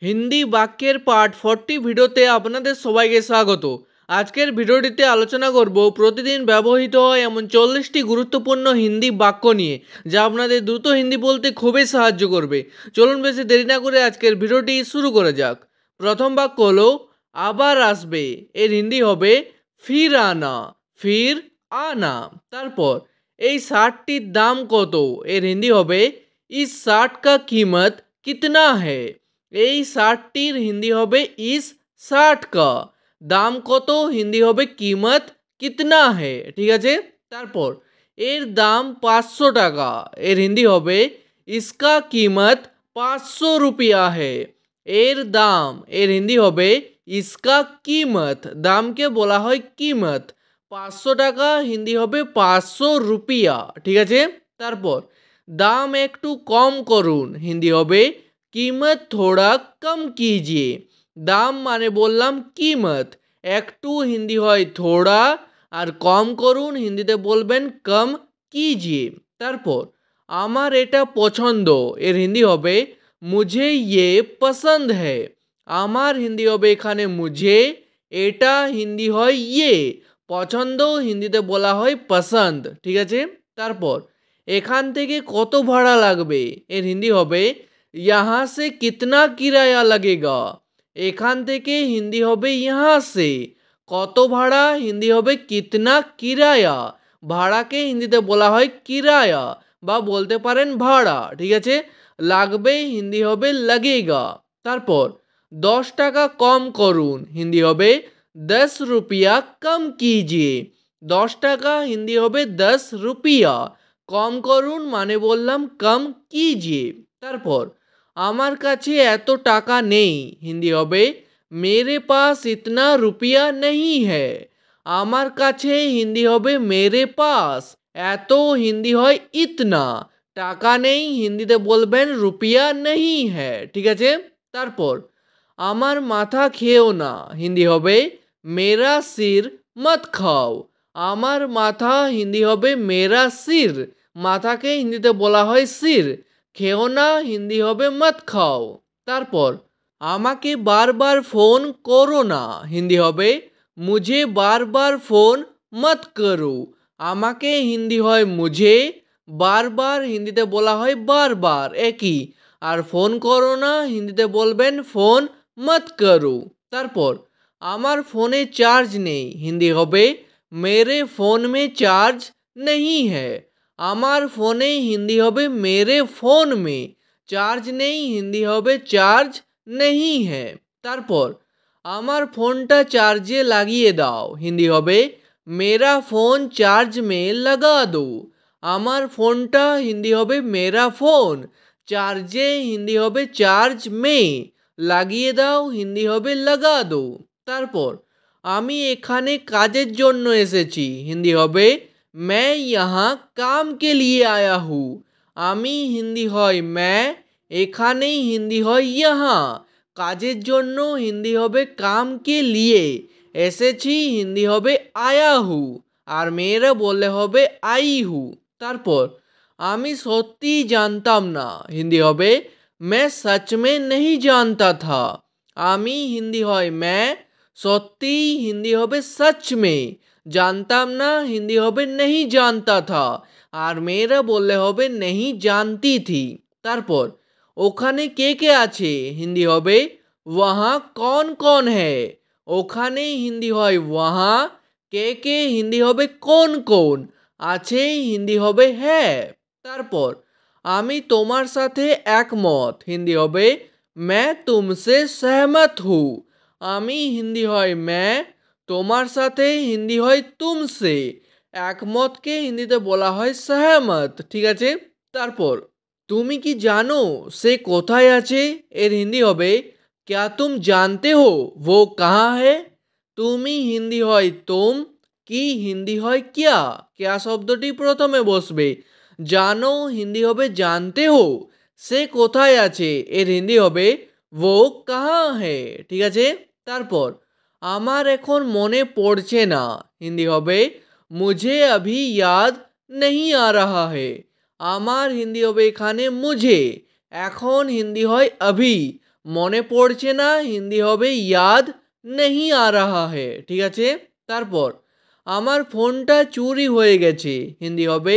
হিন্দি বাক্যের পার্ট 40 ভিডিওতে আপনাদের সবাইকে স্বাগত। আজকের ভিডিওটিতে আলোচনা করব প্রতিদিন ব্যবহৃত হয় এমন 40টি গুরুত্বপূর্ণ হিন্দি বাক্য নিয়ে, যা আপনাদের দ্রুত হিন্দি বলতে খুবই সাহায্য করবে। চলুন বেশি দেরি না করে আজকের ভিডিওটি শুরু করা যাক। প্রথম বাক্য হলো আবার আসবে। এর হিন্দি হবে ফির আনা। ফির আনা। তারপর এই শার্টটির দাম কত? এর হিন্দি হবে ইস শার্ট কা कीमत कितना है। এই শার্টটির হিন্দি হবে ইস শার্ট কা। দাম কত? হিন্দি হবে কিমত কিতনা হে। ঠিক আছে। তারপর এর দাম 500 টাকা। এর হিন্দি হবে ইসকা কিমত 500 রুপিয়া হে। এর দাম, এর হিন্দি হবে ইসকা কিমত। দামকে বলা হয় কিমত। 500 টাকা হিন্দি হবে 500 রুপিয়া। ঠিক আছে। তারপর দাম একটু কম করুন। হিন্দি হবে कीमत थोड़ा कम कीजिए। দাম মানে বললাম কিমত, একটু হিন্দি হয় থোড়া, আর কম করুন হিন্দিতে বলবেন কম কিজিয়ে। তারপর আমার এটা পছন্দ। এর হিন্দি হবে মুঝে ইয়ে পছন্দ হ্যায়। আমার হিন্দি হবে এখানে মুঝে, এটা হিন্দি হয় ইয়ে, পছন্দ হিন্দিতে বলা হয় পছন্দ। ঠিক আছে। তারপর এখান থেকে কত ভাড়া লাগবে? এর হিন্দি হবে यहाँ से कितना किराया लगेगा। এখান থেকে হিন্দি হবে यहाँ से। কত ভাড়া? হিন্দি হবে কিতনা কিরায়া। ভাড়াকে হিন্দিতে বলা হয় কিরায়া বা বলতে পারেন ভাড়া। ঠিক আছে। লাগবে হিন্দি হবে लगेगा। তারপর 10 টাকা কম করুন। হিন্দি হবে 10 रुपया कम कीजिए। 10 টাকা হিন্দি হবে 10 রুপিয়া। কম করুন মানে বললাম কম কিজিয়ে। তারপর আমার কাছে এত টাকা নেই। হিন্দি হবে মেরে পাস ইতনা রুপিয়া নেই হ্যায়। আমার কাছে হিন্দি হবে মেরে পাস, এত হিন্দি হয় ইতনা, টাকা নেই হিন্দিতে বলবেন রুপিয়া নেই হ্যায়। ঠিক আছে। তারপর আমার মাথা খেও না। হিন্দি হবে মেরা সির মত খাও। আমার মাথা হিন্দি হবে মেরা সির, মাথাকে হিন্দিতে বলা হয় সির। খেও না হিন্দি হবে মত খাও। তারপর আমাকে বারবার ফোন করো না। হিন্দি হবে মুঝে বারবার ফোন মত করো। আমাকে হিন্দি হয় মুঝে, বারবার হিন্দিতে বলা হয় বারবার একই, আর ফোন করো না হিন্দিতে বলবেন ফোন মত করো। তারপর আমার ফোনে চার্জ নেই। হিন্দি হবে মেরে ফোন মে চার্জ नहीं है। আমার ফোনে হিন্দি হবে মেরে ফোন মে, চার্জ নেই হিন্দি হবে চার্জ नहीं है। তারপর আমার ফোনটা চার্জে লাগিয়ে দাও। হিন্দি হবে মেরা ফোন চার্জ মে লাগা দো। আমার ফোনটা হিন্দি হবে মেরা ফোন, চার্জে হিন্দি হবে চার্জ মে, লাগিয়ে দাও হিন্দি হবে লাগা দো। তারপর আমি এখানে কাজের জন্য এসেছি। হিন্দি হবে मैं यहाँ काम के लिए आया हूँ। আমি হিন্দি হয় मैं, এখানেই হিন্দি হয় यहाँ, কাজের জন্য হিন্দি হবে কাম কে লিয়ে, এসেছি হিন্দি হবে আয়া হু, আর মেয়েরা বললে হবে আই হু। তারপর আমি সত্যিই জানতাম না। হিন্দি হবে मैं सच में नहीं जानता था। আমি হিন্দি হয় मैं, সত্যিই হিন্দি হবে सच में, জানতাম না হিন্দি হবে नहीं जानता था, আর মেয়েরা বললে হবে नहीं जानती थी। তারপর ওখানে কে কে আছে? হিন্দি হবে वहाँ कौन कौन है। ওখানে হিন্দি হয় वहाँ, কে কে হিন্দি হবে কোন কোন, আছে হিন্দি হবে হ্যাঁ। তারপর আমি তোমার সাথে একমত। হিন্দি হবে मैं तुमसे सहमत हूँ। আমি হিন্দি হয় मैं, তোমার সাথে হিন্দি হয় তুমসে, একমতকে হিন্দিতে বলা হয় সহমত। ঠিক আছে। তারপর তুমি কি জানো সে কোথায় আছে? এর হিন্দি হবে क्या तुम जानते हो वो कहाँ है। তুমি হিন্দি হয় তুম, কি হিন্দি হয় क्या, क्या শব্দটি প্রথমে বসবে। জানো হিন্দি হবে জানতে হো, সে কোথায় আছে এর হিন্দি হবে वो कहाँ है। ঠিক আছে। তারপর আমার এখন মনে পড়ছে না। হিন্দি হবে मुझे अभी याद नहीं आ रहा है। আমার হিন্দি হবে এখানে মুঝে, এখন হিন্দি হয় अभी, মনে পড়ছে না হিন্দি হবে याद नहीं आ रहा है। ঠিক আছে, তারপর আমার ফোনটা চুরি হয়ে গেছে হিন্দি হবে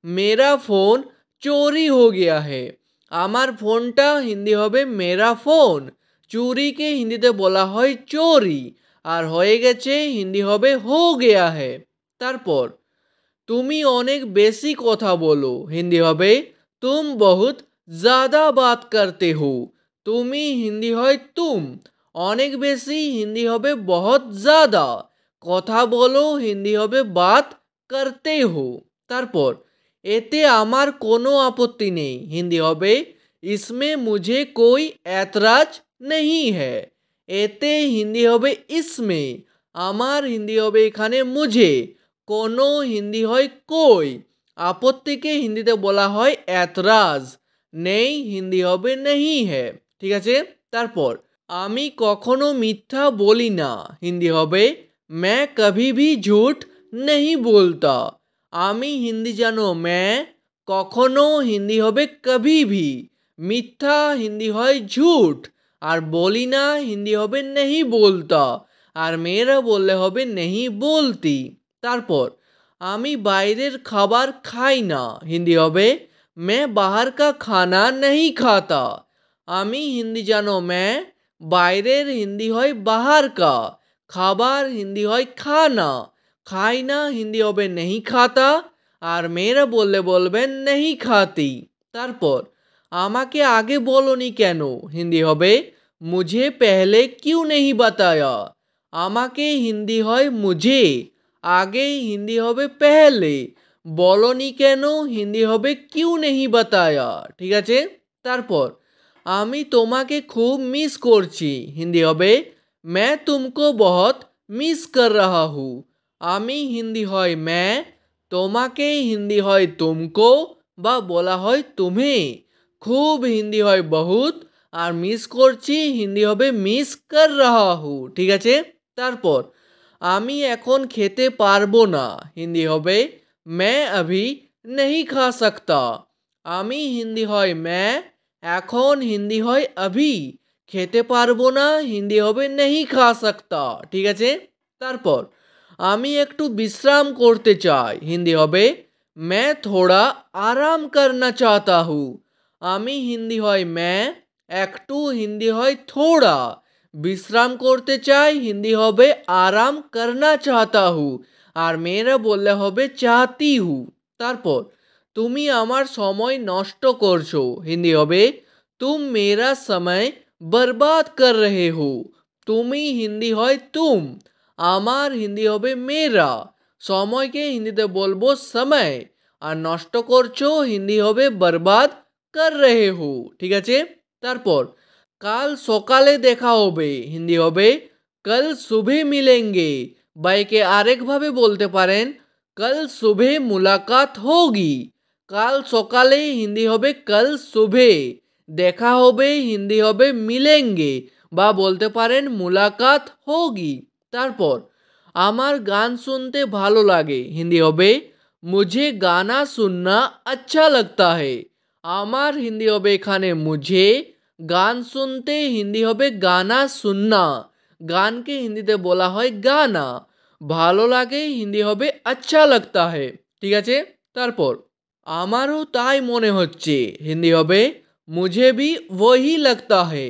मेरा फ़ोन चोरी हो गया है। আমার ফোনটা হিন্দি হবে मेरा फ़ोन, চুরিকে হিন্দিতে বলা হয় চোরি, আর হয়ে গেছে হিন্দি হবে हो गया है। তারপর তুমি অনেক বেশি কথা বলো হিন্দি হবে तुम बहुत ज़्यादा बात करते हो। তুমি হিন্দি হয় तुम, অনেক বেশি হিন্দি হবে बहुत ज़्यादा, কথা বলো হিন্দি হবে बात करते हो। তারপর এতে আমার কোনো আপত্তি নেই হিন্দি হবে इसमें मुझे कोई ऐतराज नहीं है। এতে হিন্দি হবে इसमें, আমার হিন্দি হবে এখানে मुझे, কোনো হিন্দি হয় कोई, আপত্তিকে হিন্দিতে বলা হয় ऐतराज, নেই হিন্দি হবে नहीं है। ঠিক আছে, তারপর আমি কখনো মিথ্যা বলি না হিন্দি হবে मैं कभी भी झूठ नहीं बोलता। আমি হিন্দি জানো मैं, কখনো হিন্দি হবে कभी भी, মিথ্যা হিন্দি হয় झूठ, আর বলি না হিন্দি হবে नहीं बोलता, আর মেয়েরা বললে হবে नहीं बोलती। তারপর আমি বাইরের খাবার খাই না হিন্দি হবে मैं बाहर का खाना नहीं खाता। আমি হিন্দি জানো मैं, বাইরের হিন্দি হয় बाहर का, খাবার হিন্দি হয় খানা, খাই না হিন্দি হবে नहीं खाता, আর মেয়েরা বললে বলবেন नहीं खाती। তারপর আমাকে আগে বলনি কেন হিন্দি হবে मुझे पहले क्यों नहीं बताया। আমাকে হিন্দি হয় मुझे, আগে হিন্দি হবে पहले, বলনি কেন হিন্দি হবে क्यों नहीं बताया। ঠিক আছে, তারপর আমি তোমাকে খুব মিস করছি হিন্দি হবে मैं तुमको बहुत मिस कर रहा हूँ। আমি হিন্দি হয় मैं, তোমাকে হিন্দি হয় तुमको বা বলা হয় तुम्हें, খুব হিন্দি হয় बहुत, আর মিস করছি হিন্দি হবে মিস কর রাহা হু। ঠিক আছে, তারপর আমি এখন খেতে পারবো না হিন্দি হবে मैं अभी नहीं खा सकता। আমি হিন্দি হয় मैं, এখন হিন্দি হয় अभी, খেতে পারবো না হিন্দি হবে नहीं खा सकता। ঠিক আছে, তারপর আমি একটু বিশ্রাম করতে চাই হিন্দি হবে मैं थोड़ा आराम करना चाहता हूँ। আমি হিন্দি হয় मैं, একটু হিন্দি হয় थोड़ा, বিশ্রাম করতে চাই হিন্দি হবে आराम करना चाहता हूँ, আর মেয়েরা বললে হবে चाहती हूँ। তারপর তুমি আমার সময় নষ্ট করছো হিন্দি হবে तुम मेरा समय बर्बाद कर रहे हो। তুমি হিন্দি হয় तुम, আমার হিন্দি হবে मेरा, সময়কে হিন্দিতে বলবো समय, আর নষ্ট করছো হিন্দি হবে बर्बाद कर रहे हो। ঠিক আছে, তারপর কাল সকালে দেখা হবে হিন্দি হবে कल सुबह मिलेंगे, বা একে আরেকভাবে বলতে পারেন कल सुबह मुलाकात होगी। কাল সকালে হিন্দি হবে कल सुबह, দেখা হবে হিন্দি হবে मिलेंगे, বা বলতে পারেন मुलाकात होगी। তারপর আমার গান শুনতে ভালো লাগে হিন্দি হবে मुझे गाना सुनना अच्छा लगता है। আমার হিন্দি হবে এখানে मुझे, গান শুনতে হিন্দি হবে গানা सुनना, গানকে হিন্দিতে বলা হয় গানা, ভালো লাগে হিন্দি হবে अच्छा लगता है। ঠিক আছে, তারপর আমারও তাই মনে হচ্ছে হিন্দি হবে मुझे भी वही लगता है।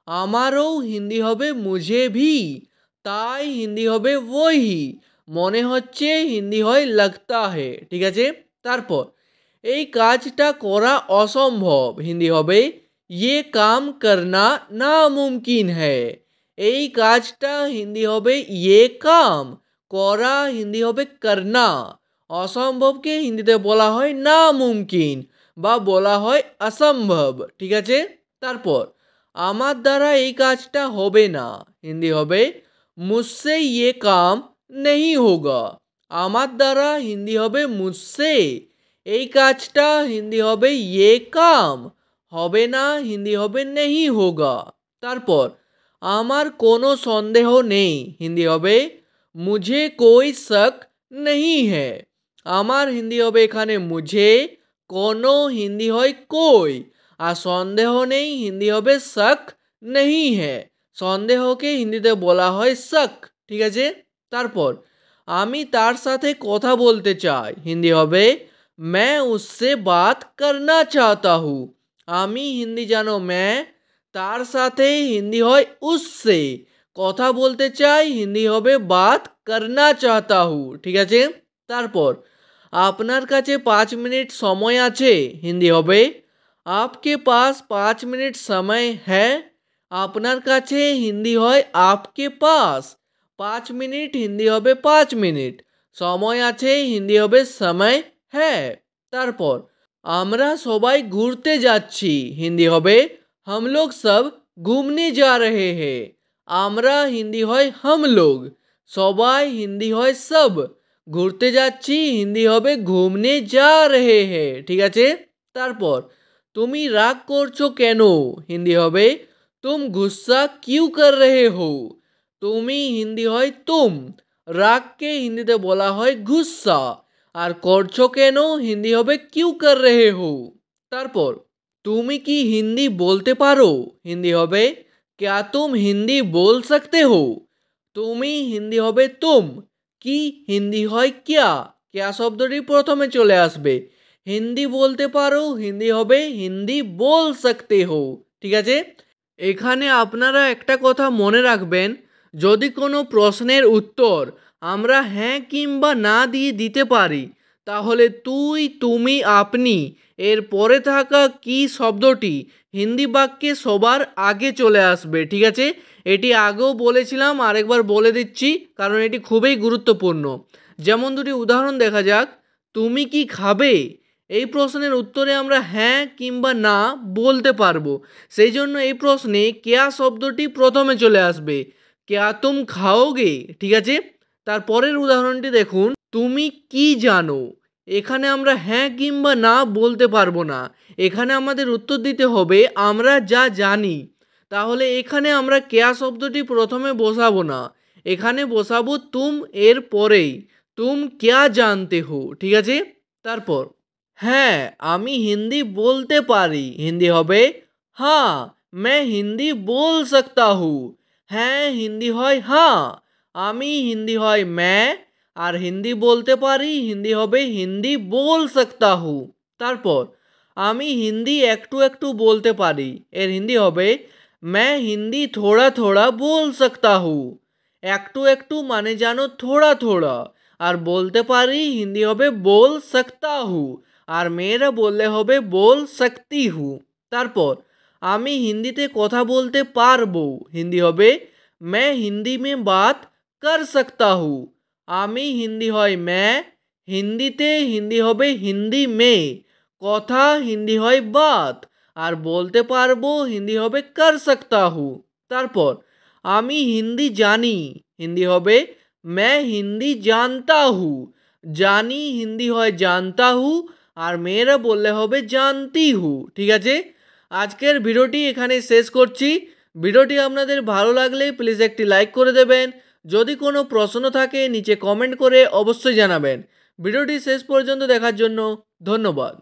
আমারও হিন্দি হবে मुझे भी, তাই হিন্দি হবে वही, মনে হচ্ছে হিন্দি হয় लगता है। ঠিক আছে, তারপর এই কাজটা করা অসম্ভব হিন্দি হবে ये काम करना नामुमकिन है। এই কাজটা হিন্দি হবে ये काम, করা হিন্দি হবে करना, অসম্ভবকে হিন্দিতে বলা হয় নামুমকিন বা বলা হয় অসম্ভব। ঠিক আছে, তারপর আমার দ্বারা এই কাজটা হবে না হিন্দি হবে मुझसे ये काम नहीं होगा। আমার দ্বারা হিন্দি হবে मुझसे, এই কাজটা হিন্দি হবে ये काम, হবে না হিন্দি হবে नहीं होगा। তারপর আমার কোনো সন্দেহ নেই হিন্দি হবে मुझे कोई शक नहीं है। আমার হিন্দি হবে এখানে मुझे, কোনো হিন্দি হয় कोई, আর সন্দেহ নেই হিন্দি হবে शक नहीं है। সন্দেহকে হিন্দিতে বলা হয় শক। ঠিক আছে, তারপর আমি তার সাথে কথা বলতে চাই, হিন্দি হবে मैं उससे बात करना चाहता हूँ। আমি হিন্দি জানো मैं, তার সাথে হিন্দি হয় उससे, কথা বলতে চাই হিন্দি হবে बात करना चाहता हूँ। ঠিক আছে, তারপর আপনার কাছে 5 মিনিট সময় আছে, হিন্দি হবে आपके पास 5 मिनट समय है। আপনার কাছে হিন্দি হয় आपके पास, 5 মিনিট হিন্দি হবে 5 মিনিট, সময় আছে হিন্দি হবে समय है। তারপর আমরা সবাই ঘুরতে যাচ্ছি, হিন্দি হবে हम लोग सब घूमने जा रहे हैं। আমরা হিন্দি হয় हम लोग, সবাই হিন্দি হয় सब, ঘুরতে যাচ্ছি হিন্দি হবে ঘুমনে যা রহে হে। ঠিক আছে, তারপর তুমি রাগ করছো কেন, হিন্দি হবে तुम गुस्सा क्यों कर रहे हो। তুমি হিন্দি হয় তুম, রাগকে হিন্দিতে বলা হয় গুসা, আর করছো কেন হিন্দি হবে কিউ কর রহে হো। তারপর তুমি কি হিন্দি বলতে পারো, হিন্দি হবে क्या तुम हिंदी बोल सकते हो। তুমি হিন্দি হবে তুম, কি হিন্দি হয় क्या, क्या শব্দটি প্রথমে চলে আসবে। হিন্দি বলতে পারো হিন্দি হবে হিন্দি बोल सकते हो। ঠিক আছে, এখানে আপনারা একটা কথা মনে রাখবেন, যদি কোনো প্রশ্নের উত্তর আমরা হ্যাঁ কিংবা না দিয়ে দিতে পারি, তাহলে তুই তুমি আপনি এর পরে থাকা কি শব্দটি হিন্দি বাক্যে সবার আগে চলে আসবে। ঠিক আছে, এটি আগেও বলেছিলাম, আরেকবার বলে দিচ্ছি কারণ এটি খুবই গুরুত্বপূর্ণ। যেমন দুটি উদাহরণ দেখা যাক। তুমি কি খাবে, এই প্রশ্নের উত্তরে আমরা হ্যাঁ কিংবা না বলতে পারবো, সেই জন্য এই প্রশ্নে কেয়া শব্দটি প্রথমে চলে আসবে, কেয়া তুম খাওগে। ঠিক আছে, তারপরের উদাহরণটি দেখুন, তুমি কি জানো, এখানে আমরা হ্যাঁ কিংবা না বলতে পারবো না, এখানে আমাদের উত্তর দিতে হবে আমরা যা জানি। তাহলে এখানে আমরা কেয়া শব্দটি প্রথমে বসাবো না, এখানে বসাবো তুম এর পরেই, তুম কেয়া জানতে হো। ঠিক আছে, তারপর হ্যাঁ আমি হিন্দি বলতে পারি, হিন্দি হবে हाँ मैं हिंदी बोल सकता हूँ। হ্যাঁ হিন্দি হয় हाँ, আমি হিন্দি হয় मैं, আর হিন্দি বলতে পারি হিন্দি হবে হিন্দি बोल सकता हूँ। তারপর আমি হিন্দি একটু একটু বলতে পারি, এর হিন্দি হবে मैं हिंदी थोड़ा थोड़ा बोल सकता हूँ। একটু একটু মানে জানো থোড়া থোড়া, আর বলতে পারি হিন্দি হবে बोल सकता हूँ, আর মেয়েরা বললে হবে बोल सकती हूँ। তারপর আমি হিন্দিতে কথা বলতে পারবো, হিন্দি হবে मैं हिंदी में बात कर सकता हूँ। আমি হিন্দি হয় मैं, হিন্দিতে হিন্দি হবে হিন্দি में, কথা হিন্দি হয় बात, আর বলতে পারবো হিন্দি হবে कर सकता हूँ। তারপর আমি হিন্দি জানি, হিন্দি হবে मैं हिंदी जानता हूँ। জানি হিন্দি হয় जानता हूँ, আর মেয়েরা বললে হবে जानती हूँ। ঠিক আছে, আজকের ভিডিওটি এখানে শেষ করছি। ভিডিওটি আপনাদের ভালো লাগলে প্লিজ একটি লাইক করে দেবেন, যদি কোনো প্রশ্ন থাকে নিচে কমেন্ট করে অবশ্যই জানাবেন। ভিডিওটি শেষ পর্যন্ত দেখার জন্য ধন্যবাদ।